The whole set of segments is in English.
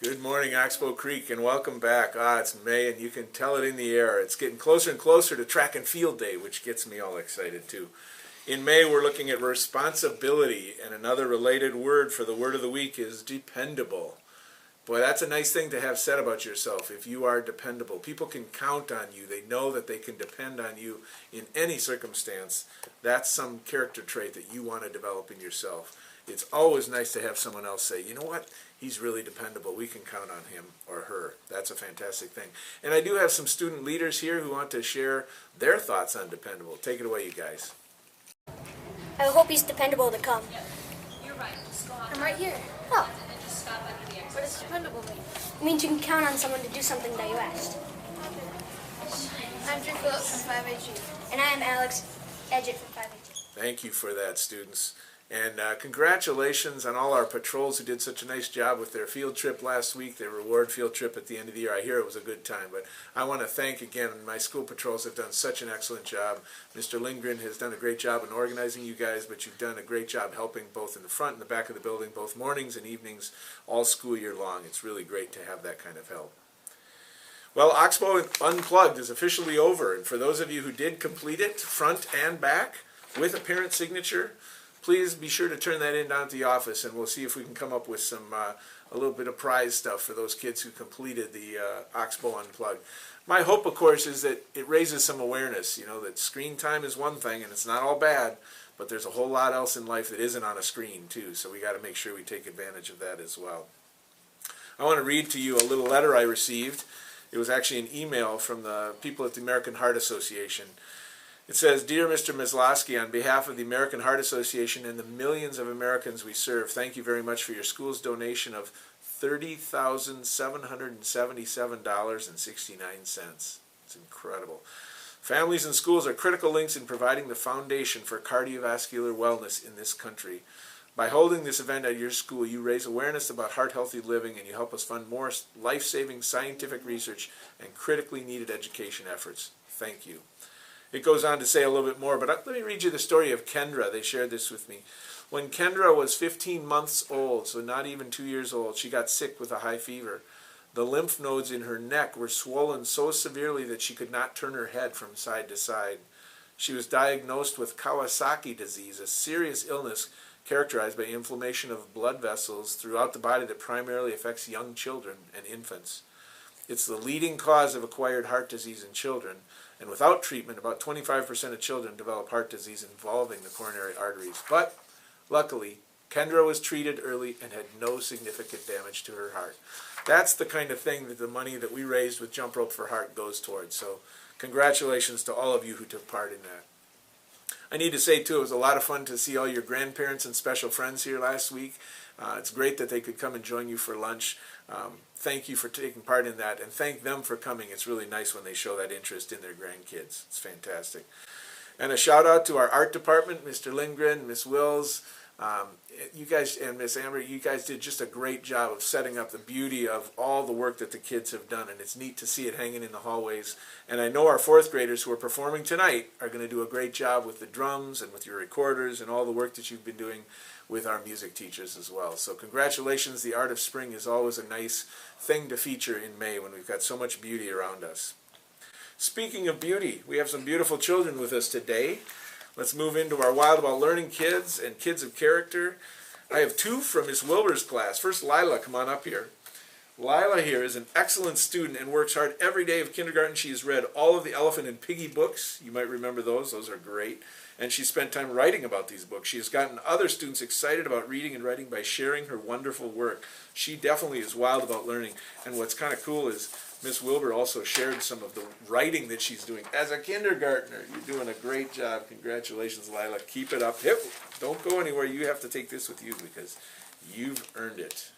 Good morning, Oxbow Creek, and welcome back. It's May, and you can tell it in the air. It's getting closer and closer to track and field day, which gets me all excited, too. In May, we're looking at responsibility, and another related word for the word of the week is dependable. Boy, that's a nice thing to have said about yourself, if you are dependable. People can count on you. They know that they can depend on you in any circumstance. That's some character trait that you want to develop in yourself. It's always nice to have someone else say, you know what, he's really dependable. We can count on him or her. That's a fantastic thing. And I do have some student leaders here who want to share their thoughts on dependable. Take it away, you guys. I hope he's dependable to come. You're right. I'm right here. Oh. What does dependable mean? It means you can count on someone to do something that you asked. I'm Drew Phillips from 5AG. And I am Alex Edgett from 5AG. Thank you for that, students. And congratulations on all our patrols who did such a nice job with their field trip last week, their reward field trip at the end of the year. I hear it was a good time, but I want to thank again, my school patrols have done such an excellent job. Mr. Lindgren has done a great job in organizing you guys, but you've done a great job helping both in the front and the back of the building, both mornings and evenings, all school year long. It's really great to have that kind of help. Well, Oxbow Unplugged is officially over, and for those of you who did complete it, front and back, with a parent signature, please be sure to turn that in down at the office, and we'll see if we can come up with some a little bit of prize stuff for those kids who completed the Oxbow Unplugged. My hope, of course, is that it raises some awareness, you know, that screen time is one thing, and it's not all bad, but there's a whole lot else in life that isn't on a screen, too, so we got to make sure we take advantage of that as well. I want to read to you a little letter I received. It was actually an email from the people at the American Heart Association. It says, Dear Mr. Mislowski, on behalf of the American Heart Association and the millions of Americans we serve, thank you very much for your school's donation of $30,777.69. It's incredible. Families and schools are critical links in providing the foundation for cardiovascular wellness in this country. By holding this event at your school, you raise awareness about heart-healthy living, and you help us fund more life-saving scientific research and critically needed education efforts. Thank you. It goes on to say a little bit more, but let me read you the story of Kendra. They shared this with me. When Kendra was 15 months old, so not even 2 years old, she got sick with a high fever. The lymph nodes in her neck were swollen so severely that she could not turn her head from side to side. She was diagnosed with Kawasaki disease, a serious illness characterized by inflammation of blood vessels throughout the body that primarily affects young children and infants. It's the leading cause of acquired heart disease in children, and without treatment, about 25% of children develop heart disease involving the coronary arteries. But, luckily, Kendra was treated early and had no significant damage to her heart. That's the kind of thing that the money that we raised with Jump Rope for Heart goes towards. So, congratulations to all of you who took part in that. I need to say, too, it was a lot of fun to see all your grandparents and special friends here last week. It's great that they could come and join you for lunch. Thank you for taking part in that, and thank them for coming. It's really nice when they show that interest in their grandkids. It's fantastic. And a shout out to our art department, Mr. Lindgren, Miss Wills, you guys, and Miss Amber. You guys did just a great job of setting up the beauty of all the work that the kids have done, and it's neat to see it hanging in the hallways. And I know our fourth graders who are performing tonight are going to do a great job with the drums and with your recorders and all the work that you've been doing with our music teachers as well. So congratulations. The Art of Spring is always a nice thing to feature in May when we've got so much beauty around us. Speaking of beauty, we have some beautiful children with us today. Let's move into our Wild About Learning kids and kids of character. I have two from Miss Wilbur's class. First, Lila, come on up here. Lila here is an excellent student and works hard every day of kindergarten. She has read all of the Elephant and Piggy books. You might remember those. Those are great. And she spent time writing about these books. She has gotten other students excited about reading and writing by sharing her wonderful work. She definitely is wild about learning. And what's kind of cool is Miss Wilbur also shared some of the writing that she's doing as a kindergartner. You're doing a great job. Congratulations, Lila. Keep it up. Don't go anywhere. You have to take this with you because you've earned it.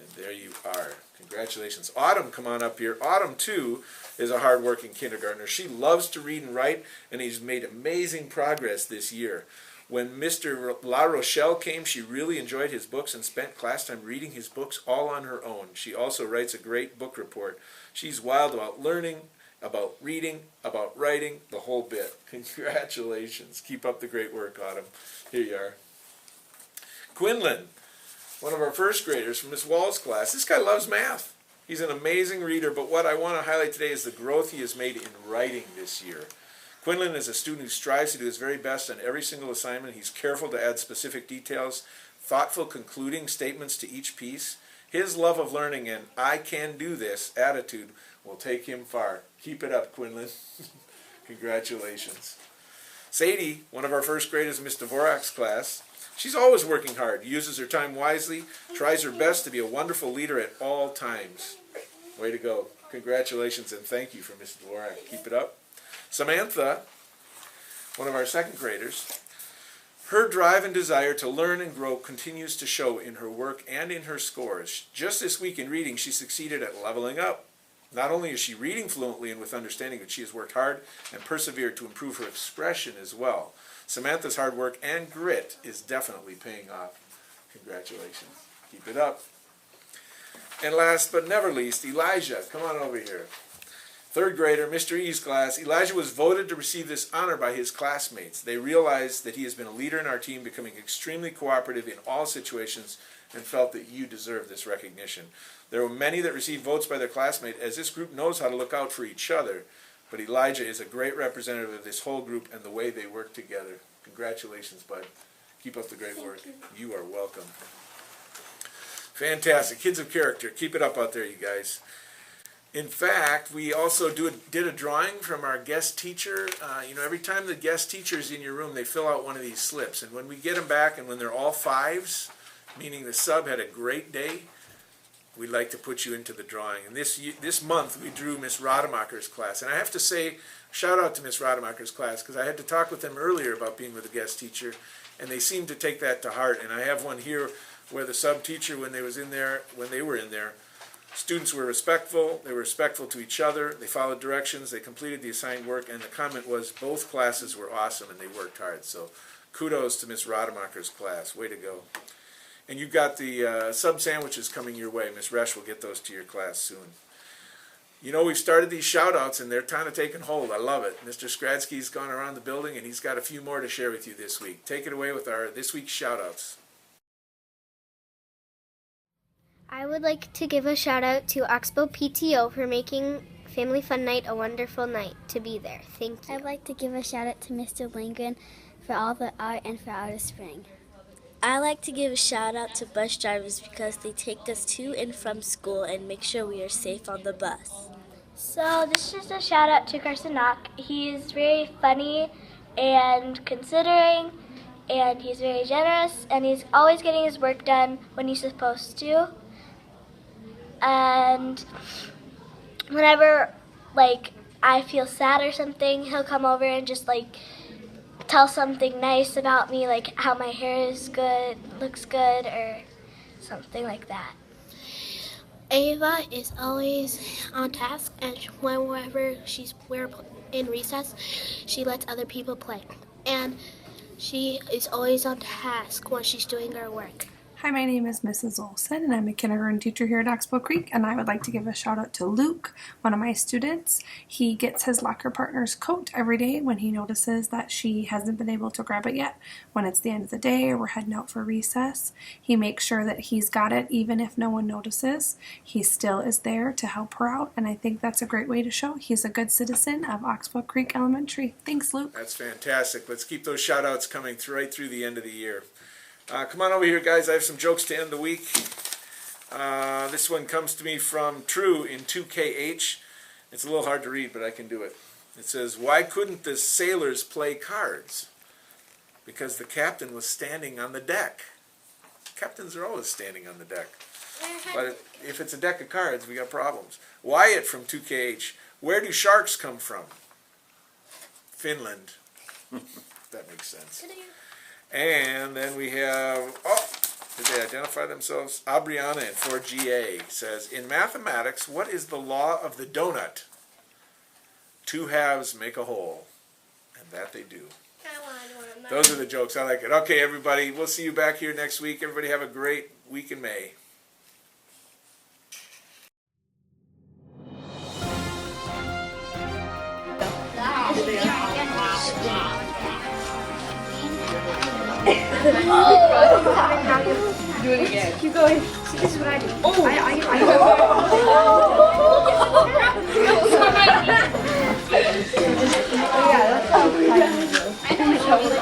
And there you are. Congratulations. Autumn, come on up here. Autumn, too, is a hard-working kindergartner. She loves to read and write, and he's made amazing progress this year. When Mr. La Rochelle came, she really enjoyed his books and spent class time reading his books all on her own. She also writes a great book report. She's wild about learning, about reading, about writing, the whole bit. Congratulations. Keep up the great work, Autumn. Here you are. Quinlan. one of our first graders from Miss Wall's class. This guy loves math. He's an amazing reader, but what I want to highlight today is the growth he has made in writing this year. Quinlan is a student who strives to do his very best on every single assignment. He's careful to add specific details, thoughtful concluding statements to each piece. His love of learning and "I can do this" attitude will take him far. Keep it up, Quinlan. Congratulations. Sadie, one of our first graders in Miss Dvorak's class, she's always working hard, uses her time wisely, tries her best to be a wonderful leader at all times. Way to go. Congratulations and thank you for Miss Dvorak. Keep it up. Samantha, one of our second graders, her drive and desire to learn and grow continues to show in her work and in her scores. Just this week in reading, she succeeded at leveling up. Not only is she reading fluently and with understanding, but she has worked hard and persevered to improve her expression as well. Samantha's hard work and grit is definitely paying off. Congratulations. Keep it up. And last but never least, Elijah. Come on over here. Third grader, Mr. E's class. Elijah was voted to receive this honor by his classmates. They realized that he has been a leader in our team, becoming extremely cooperative in all situations, and felt that you deserve this recognition. There were many that received votes by their classmate, as this group knows how to look out for each other, but Elijah is a great representative of this whole group and the way they work together. Congratulations, bud. Keep up the great work. You are welcome. Fantastic. Kids of character. Keep it up out there, you guys. In fact, we also did a drawing from our guest teacher. Every time the guest teacher is in your room, they fill out one of these slips. And when we get them back and when they're all fives, meaning the sub had a great day, we'd like to put you into the drawing. And this month, we drew Miss Rademacher's class. And I have to say, shout out to Miss Rademacher's class, because I had to talk with them earlier about being with a guest teacher, and they seemed to take that to heart. And I have one here where the sub teacher, when they were in there, students were respectful, they were respectful to each other, they followed directions, they completed the assigned work, and the comment was both classes were awesome and they worked hard. So kudos to Miss Rademacher's class. Way to go. And you've got the sub sandwiches coming your way. Miss Resch will get those to your class soon. You know, we've started these shout-outs and they're kind of taking hold. I love it. Mr. Skradsky's gone around the building and he's got a few more to share with you this week. Take it away with our this week's shout-outs. I would like to give a shout out to Oxbow PTO for making Family Fun Night a wonderful night to be there. Thank you. I'd like to give a shout out to Mr. Lindgren for all the art and for Art of Spring. I like to give a shout out to bus drivers because they take us to and from school and make sure we are safe on the bus. So this is just a shout out to Carson Knock. He's very funny and considering, and he's very generous, and he's always getting his work done when he's supposed to. And whenever I feel sad or something, he'll come over and just tell something nice about me, like how my hair is good, looks good, or something like that. Ava is always on task, and whenever we're in recess, she lets other people play. And she is always on task when she's doing her work. Hi, my name is Mrs. Olson, and I'm a kindergarten teacher here at Oxbow Creek, and I would like to give a shout out to Luke, one of my students. He gets his locker partner's coat every day when he notices that she hasn't been able to grab it yet. When it's the end of the day or we're heading out for recess, he makes sure that he's got it even if no one notices. He still is there to help her out, and I think that's a great way to show he's a good citizen of Oxbow Creek Elementary. Thanks, Luke. That's fantastic. Let's keep those shout outs coming right through the end of the year. Come on over here, guys. I have some jokes to end the week. This one comes to me from True in 2KH. It's a little hard to read, but I can do it. It says, why couldn't the sailors play cards? Because the captain was standing on the deck. Captains are always standing on the deck. But if it's a deck of cards, we got problems. Wyatt from 2KH. Where do sharks come from? Finland. That makes sense. And then we have, did they identify themselves? Abriana in 4GA says, in mathematics, what is the law of the donut? Two halves make a whole. And that they do. Those are the jokes. I like it. Okay, everybody, we'll see you back here next week. Everybody have a great week in May. Yeah. Do it again. Keep going. See, this is what I do. Oh. Yeah, that's how I know. That was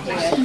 honest.